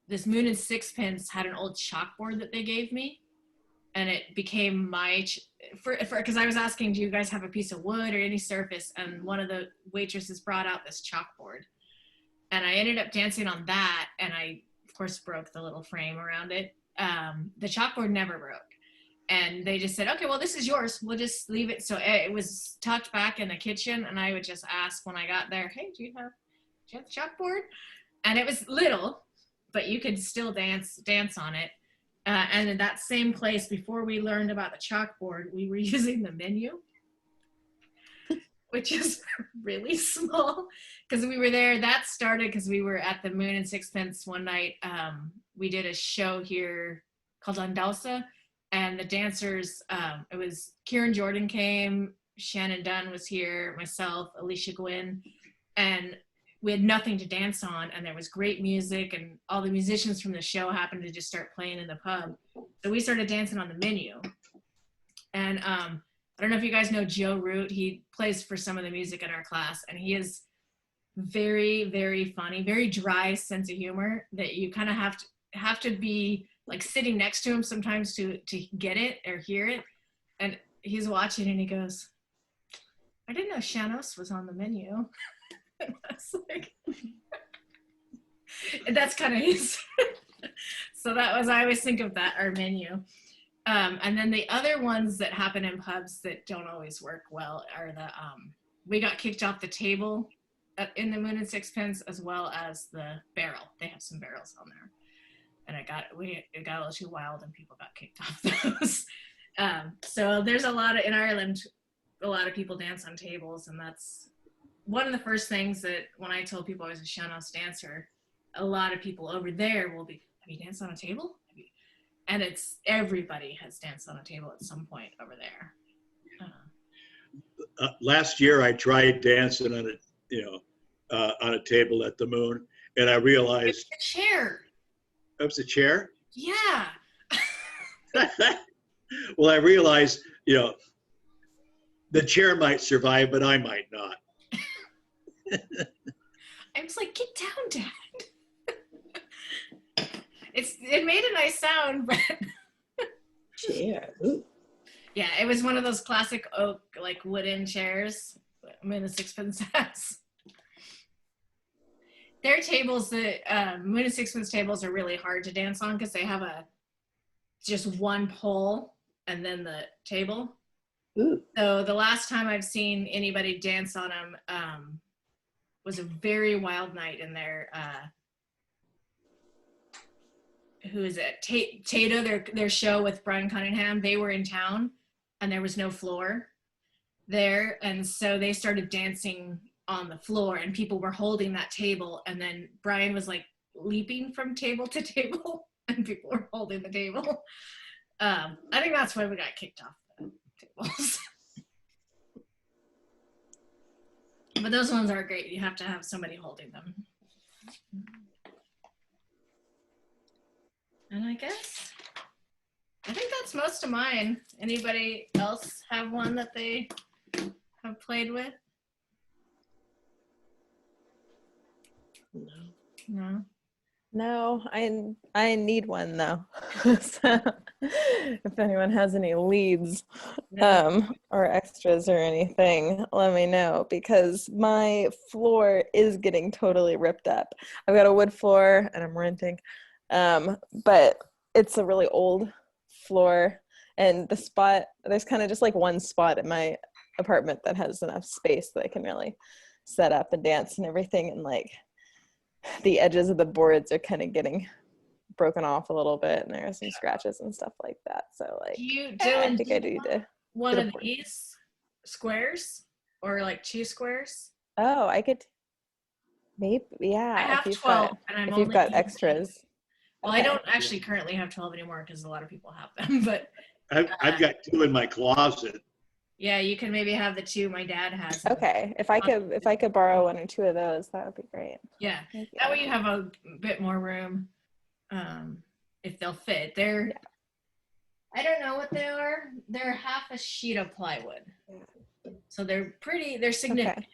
This Moon and Sixpence had an old chalkboard that they gave me, and it became because I was asking, do you guys have a piece of wood or any surface? And one of the waitresses brought out this chalkboard, and I ended up dancing on that, and I of course broke the little frame around it. The chalkboard never broke, and they just said, okay, well, this is yours, we'll just leave it. So it was tucked back in the kitchen, and I would just ask when I got there, hey, do you have the chalkboard? And it was little, but you could still dance on it. And in that same place, before we learned about the chalkboard, we were using the menu, which is really small, because we were there. That started because we were at the Moon and Sixpence one night. We did a show here called Andalsa, and the dancers, it was Kieran Jordan came, Shannon Dunn was here, myself, Alicia Gwynn, and we had nothing to dance on, and there was great music, and all the musicians from the show happened to just start playing in the pub. So we started dancing on the menu. And I don't know if you guys know Joe Root. He plays for some of the music in our class, and he is very, very funny, very dry sense of humor that you kind of have to be like sitting next to him sometimes to get it or hear it. And he's watching and he goes, I didn't know Shanos was on the menu. And I was like, and that's kind of his. So I always think of that, our menu. And then the other ones that happen in pubs that don't always work well are we got kicked off the table in the Moon and Sixpence, as well as the barrel. They have some barrels on there, and it got a little too wild, and people got kicked off those. So there's a lot of, in Ireland, a lot of people dance on tables, and that's one of the first things that when I told people I was a sean-nós dancer, a lot of people over there will be, have you danced on a table? And it's everybody has danced on a table at some point over there. Last year I tried dancing on on a table at the Moon, and I realized it's a chair. It was a chair. Yeah. Well, I realized, the chair might survive, but I might not. I was like, get down, Dad. It made a nice sound, but Chair. yeah, it was one of those classic oak, like wooden chairs. Moon and Sixpence has. Their tables, the Moon and Sixpence tables, are really hard to dance on because they have just one pole and then the table. Ooh. So the last time I've seen anybody dance on them was a very wild night in their who is it? Tato, their show with Brian Cunningham. They were in town and there was no floor there, and so they started dancing on the floor, and people were holding that table, and then Brian was like leaping from table to table and people were holding the table. I think that's why we got kicked off the tables. But those ones are great. You have to have somebody holding them. And I think that's most of mine. Anybody else have one that they have played with? No, I need one though. So if anyone has any leads or extras or anything, let me know, because my floor is getting totally ripped up. I've got a wood floor and I'm renting, but it's a really old floor, and the spot, there's kind of just like one spot in my apartment that has enough space that I can really set up and dance and everything, and like the edges of the boards are kind of getting broken off a little bit, and there are some scratches and stuff like that. So like, I think I do one of these squares, or like 2 squares. Oh, I could maybe, yeah. I have 12, and I'm if you've only got using extras. Well, I don't actually currently have 12 anymore because a lot of people have them, but I've got 2 in my closet. yeah, you can maybe have the 2 my dad has. Okay, if I could borrow 1 or 2 of those, that would be great. Yeah, that way you have a bit more room, if they'll fit. I don't know what they are. They're half a sheet of plywood, so they're significant. Okay.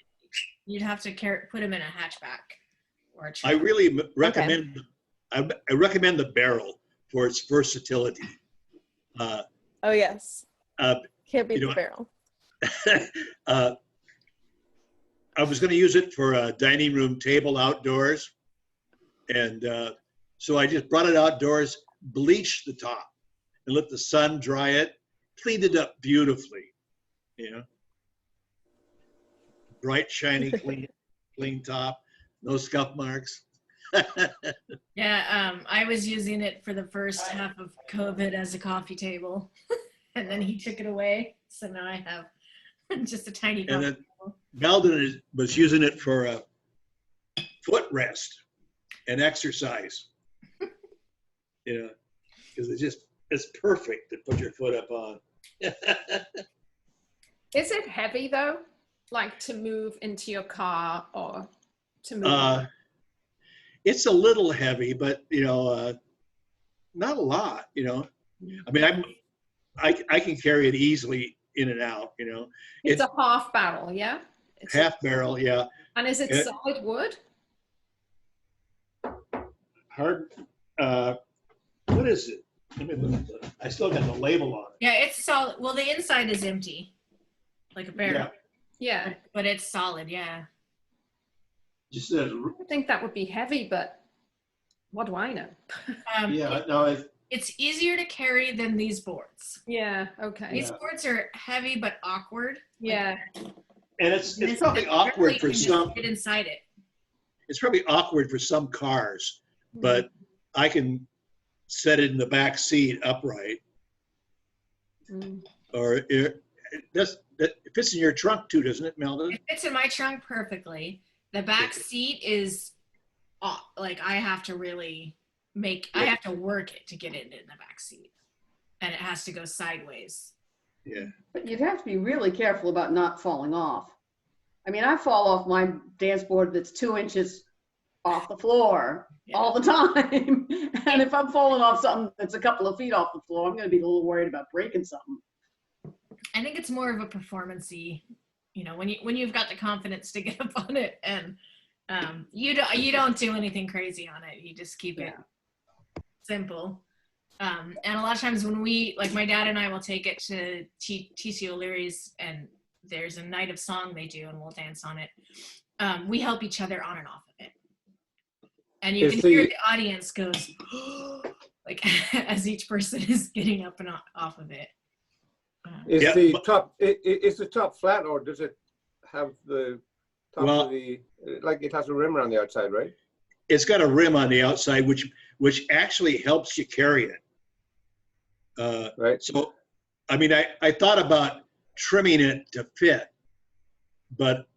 You'd have to put them in a hatchback or a truck. I really recommend. Okay. I recommend the barrel for its versatility. Oh yes. Can't beat the barrel. I was going to use it for a dining room table outdoors, and so I just brought it outdoors, bleached the top, and let the sun dry it, cleaned it up beautifully. Bright, shiny, clean top, no scuff marks. Yeah, I was using it for the first half of COVID as a coffee table, and then he took it away. So now I have just a tiny coffee table. Meldon was using it for a footrest and exercise. Because it's perfect to put your foot up on. Is it heavy though? Like to move into your car or to move? It's a little heavy, but not a lot. I mean, I can carry it easily in and out. It's a half barrel, yeah. It's half barrel, yeah. And is it solid wood? Hard. What is it? Let me look at that. I still got the label on it. Yeah, it's solid. Well, the inside is empty, like a barrel. Yeah. But it's solid, yeah. Just I think that would be heavy, but what do I know? It's easier to carry than these boards. Yeah, okay. These boards are heavy but awkward. Yeah. And it's And probably apparently awkward you for can just some. Get inside it. It's probably awkward for some cars, but I can set it in the back seat upright, or it fits in your trunk too, doesn't it, Melvin? It fits in my trunk perfectly. The back seat is like I have to really I have to work it to get it in the back seat, and it has to go sideways. Yeah. But you'd have to be really careful about not falling off. I mean, I fall off my dance board that's 2 inches off the floor all the time. And if I'm falling off something that's a couple of feet off the floor, I'm going to be a little worried about breaking something. I think it's more of a performance-y, you know, when you've got the confidence to get up on it, and you don't do anything crazy on it. You just keep it simple. And a lot of times when like my dad and I will take it to T.C. O'Leary's, and there's a night of song they do, and we'll dance on it. We help each other on and off of it. And you can hear the audience goes, like, as each person is getting up and off of it. Is the top flat, or does it have the top of the, like it has a rim around the outside, right? It's got a rim on the outside, which actually helps you carry it. Right. So, I mean, I thought about trimming it to fit, but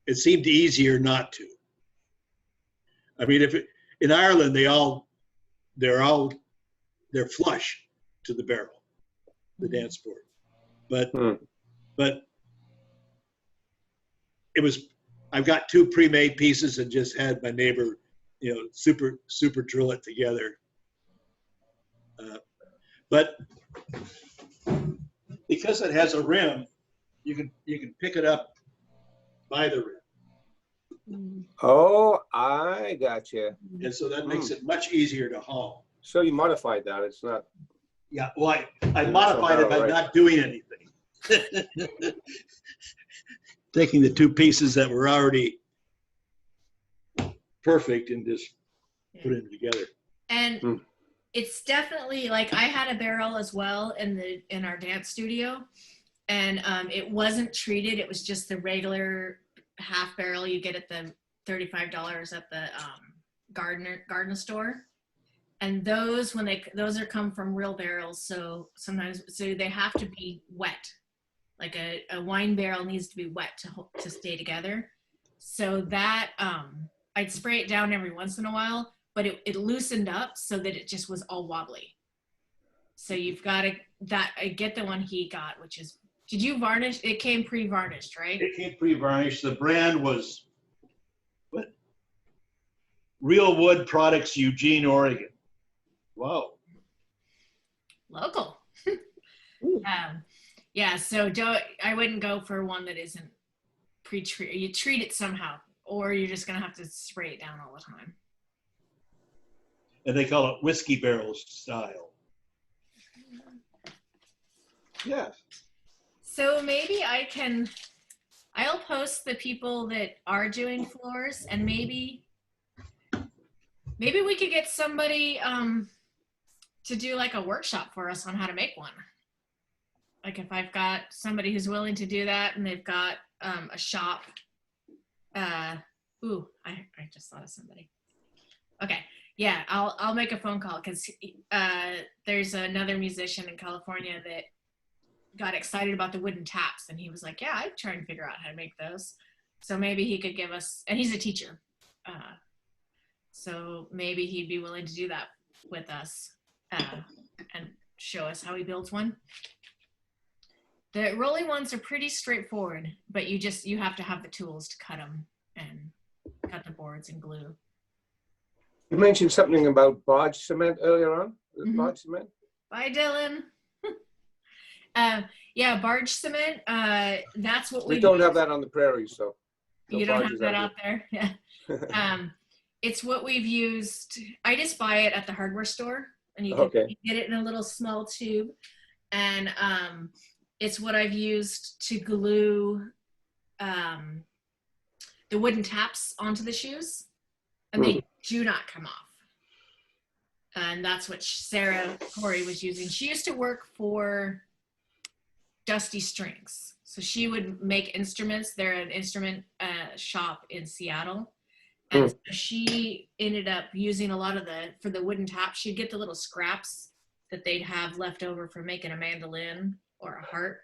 it seemed easier not to. I mean, in Ireland, they're flush to the barrel, the dance board, but I've got 2 pre-made pieces and just had my neighbor, you know, super drill it together. But because it has a rim, you can pick it up by the rim. Oh, I got you. And so that makes it much easier to haul. So you modified that. It's not. Yeah, well, I modified it by not doing anything. Taking the 2 pieces that were already perfect and just putting them together. And it's definitely, like, I had a barrel as well in our dance studio, and it wasn't treated. It was just the regular half barrel you get at the $35 at the garden store. And those come from real barrels, so they have to be wet. Like a wine barrel needs to be wet to stay together. So that I'd spray it down every once in a while, but it loosened up so that it just was all wobbly. So you've got to I get the one he got, which is, did you varnish? It came pre-varnished, right? It came pre-varnished. The brand was what? Real Wood Products, Eugene, Oregon. Wow. Local. Yeah, so I wouldn't go for one that isn't pre-treated. You treat it somehow, or you're just gonna have to spray it down all the time. And they call it whiskey barrel style. Yeah. So maybe I'll post the people that are doing floors, and maybe we could get somebody to do like a workshop for us on how to make one. Like if I've got somebody who's willing to do that, and they've got a shop. I just thought of somebody. Okay, yeah, I'll make a phone call, because there's another musician in California that got excited about the wooden taps, and he was like, yeah, I'd try and figure out how to make those. So maybe he could give us, and he's a teacher, so maybe he'd be willing to do that with us and show us how he builds one. The rolling ones are pretty straightforward, but you have to have the tools to cut them and cut the boards and glue. You mentioned something about barge cement earlier on. Barge cement? Bye, Dylan. Yeah, barge cement. That's what we don't have that on the prairie, so. You don't have that out there. Yeah. It's what we've used. I just buy it at the hardware store, and you can get it in a little small tube, and it's what I've used to glue the wooden taps onto the shoes, and they do not come off. And that's what Sarah Corey was using. She used to work for Dusty Strings. So she would make instruments. They're an instrument shop in Seattle. And so she ended up using a lot of for the wooden tops, she'd get the little scraps that they'd have left over for making a mandolin or a harp.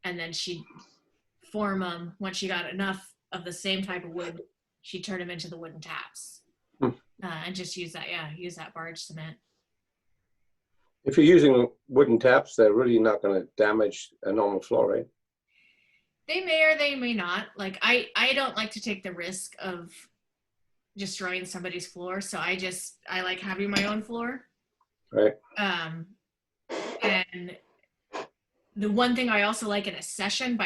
And then she'd form them. Once she got enough of the same type of wood, she'd turn them into the wooden taps. And just use that barge cement. If you're using wooden taps, they're really not going to damage a normal floor, right? They may or they may not. Like I don't like to take the risk of destroying somebody's floor, so I like having my own floor. Right. And the one thing I also like in a session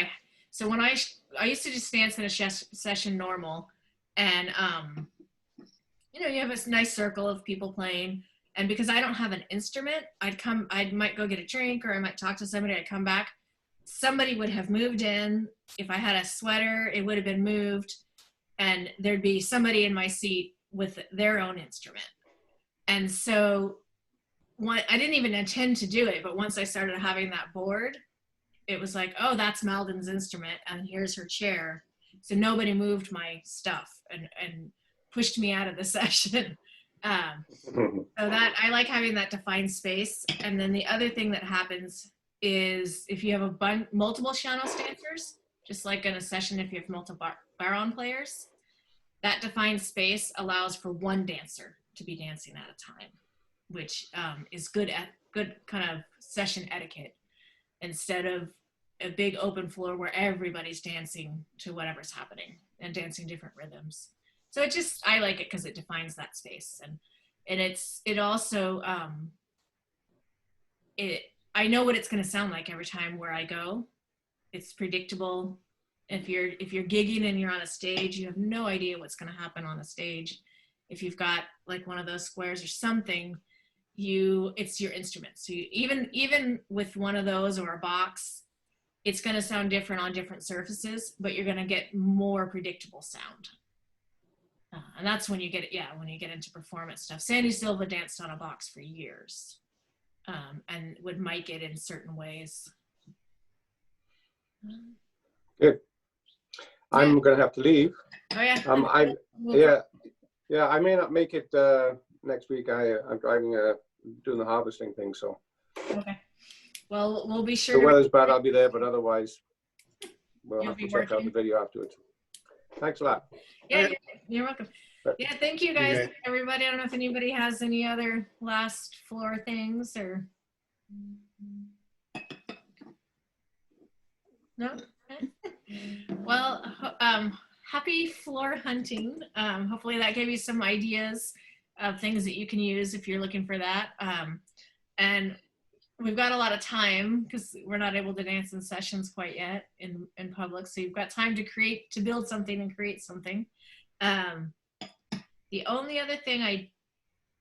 so when I used to just dance in a session normal, and you have a nice circle of people playing, and because I don't have an instrument, I might go get a drink, or I might talk to somebody, I'd come back, somebody would have moved in. If I had a sweater, it would have been moved, and there'd be somebody in my seat with their own instrument. And so I didn't even intend to do it, but once I started having that board, it was like, oh, that's Maldon's instrument, and here's her chair. So nobody moved my stuff and pushed me out of the session. So that I like having that defined space. And then the other thing that happens is if you have multiple Sean-Nós dancers, just like in a session, if you have multiple Barron players, that defined space allows for one dancer to be dancing at a time, which is good kind of session etiquette, instead of a big open floor where everybody's dancing to whatever's happening and dancing different rhythms. So I like it because it defines that space, and it also I know what it's going to sound like every time where I go. It's predictable. If you're gigging and you're on a stage, you have no idea what's going to happen on a stage. If you've got like one of those squares or something, it's your instrument. So even with one of those or a box, it's going to sound different on different surfaces, but you're going to get more predictable sound. And that's when you get into performance stuff. Sandy Silva danced on a box for years, and would mic it in certain ways. Good. I'm going to have to leave. Oh yeah. I may not make it next week. I'm driving, doing the harvesting thing, so. Okay. Well, we'll be sure. The weather's bad, I'll be there, but otherwise, we'll You'll have to be check out the working. video afterwards. Thanks a lot. Yeah, you're welcome. Yeah, thank you guys, everybody. I don't know if anybody has any other last floor things or. No? Well, happy floor hunting. Hopefully that gave you some ideas of things that you can use if you're looking for that. And we've got a lot of time because we're not able to dance in sessions quite yet in public. So you've got time to build something and create something. The only other thing I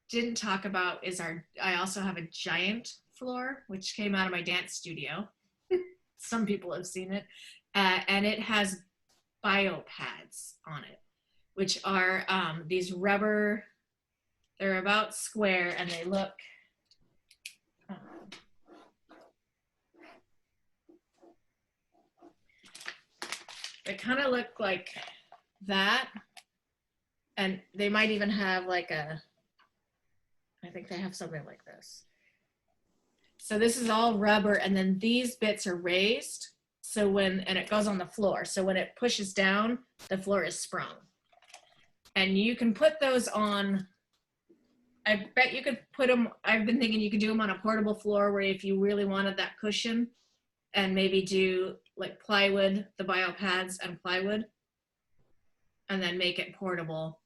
didn't talk about is I also have a giant floor, which came out of my dance studio. Some people have seen it. And it has bio pads on it, which are these rubber, they're about square, and they look, they kind of look like that. And they might even have like I think they have something like this. So this is all rubber, and then these bits are raised. So and it goes on the floor. So when it pushes down, the floor is sprung. And you can put those on, I bet you could put them, I've been thinking you could do them on a portable floor where if you really wanted that cushion, and maybe do like plywood, the bio pads and plywood, and then make it portable.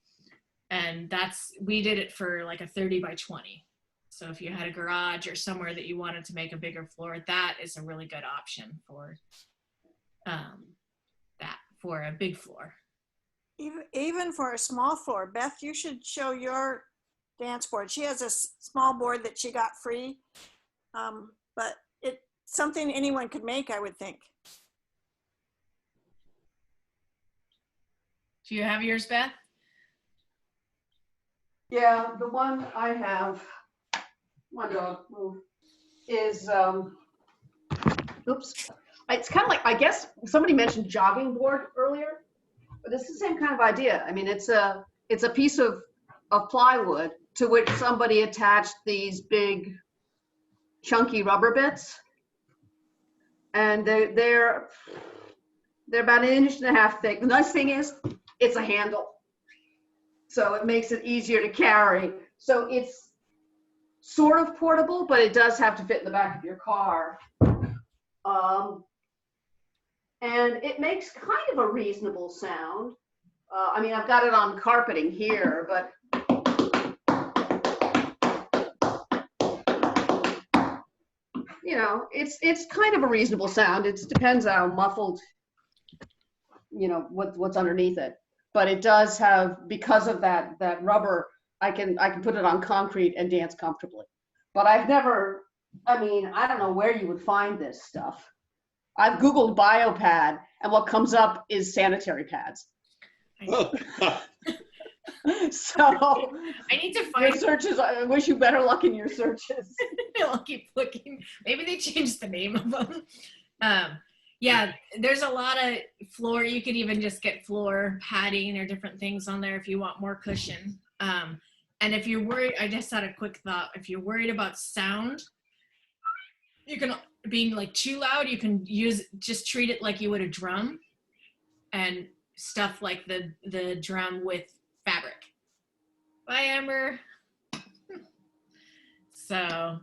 And we did it for like a 30 by 20. So if you had a garage or somewhere that you wanted to make a bigger floor, that is a really good option for for a big floor. Even for a small floor, Beth, you should show your dance board. She has a small board that she got free, but it's something anyone could make, I would think. Do you have yours, Beth? Yeah, the one I have, my dog move, is, oops. It's kind of like, I guess somebody mentioned jogging board earlier, but it's the same kind of idea. I mean, it's a piece of plywood to which somebody attached these big chunky rubber bits. And they're about 1.5 inches thick. The nice thing is it's a handle. So it makes it easier to carry. So it's sort of portable, but it does have to fit in the back of your car. And it makes kind of a reasonable sound. I mean, I've got it on carpeting here, but you know, it's kind of a reasonable sound. It depends how muffled, you know, what's underneath it. But it does have, because of that rubber, I can put it on concrete and dance comfortably. But I've never, I mean, I don't know where you would find this stuff. I've Googled biopad, and what comes up is sanitary pads. Oh. So I need to find your searches. I wish you better luck in your searches. I'll keep looking. Maybe they changed the name of them. Yeah, there's a lot of floor. You could even just get floor padding or different things on there if you want more cushion. And if you're worried, I just had a quick thought. If you're worried about sound, you can, being like too loud, you can just treat it like you would a drum and stuff like the drum with fabric. Bye, Amber. So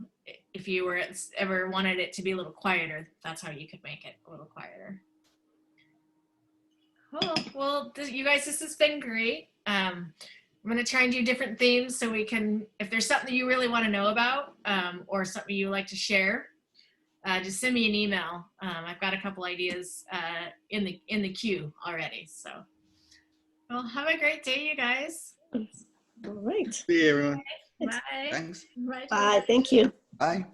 if you were ever wanted it to be a little quieter, that's how you could make it a little quieter. Cool. Well, you guys, this has been great. I'm going to try and do different themes so we can, if there's something you really want to know about or something you like to share, just send me an email. I've got a couple ideas in the queue already. So, well, have a great day, you guys. All right. See you, everyone. Bye. Thanks. Bye. Bye. Thank you. Bye.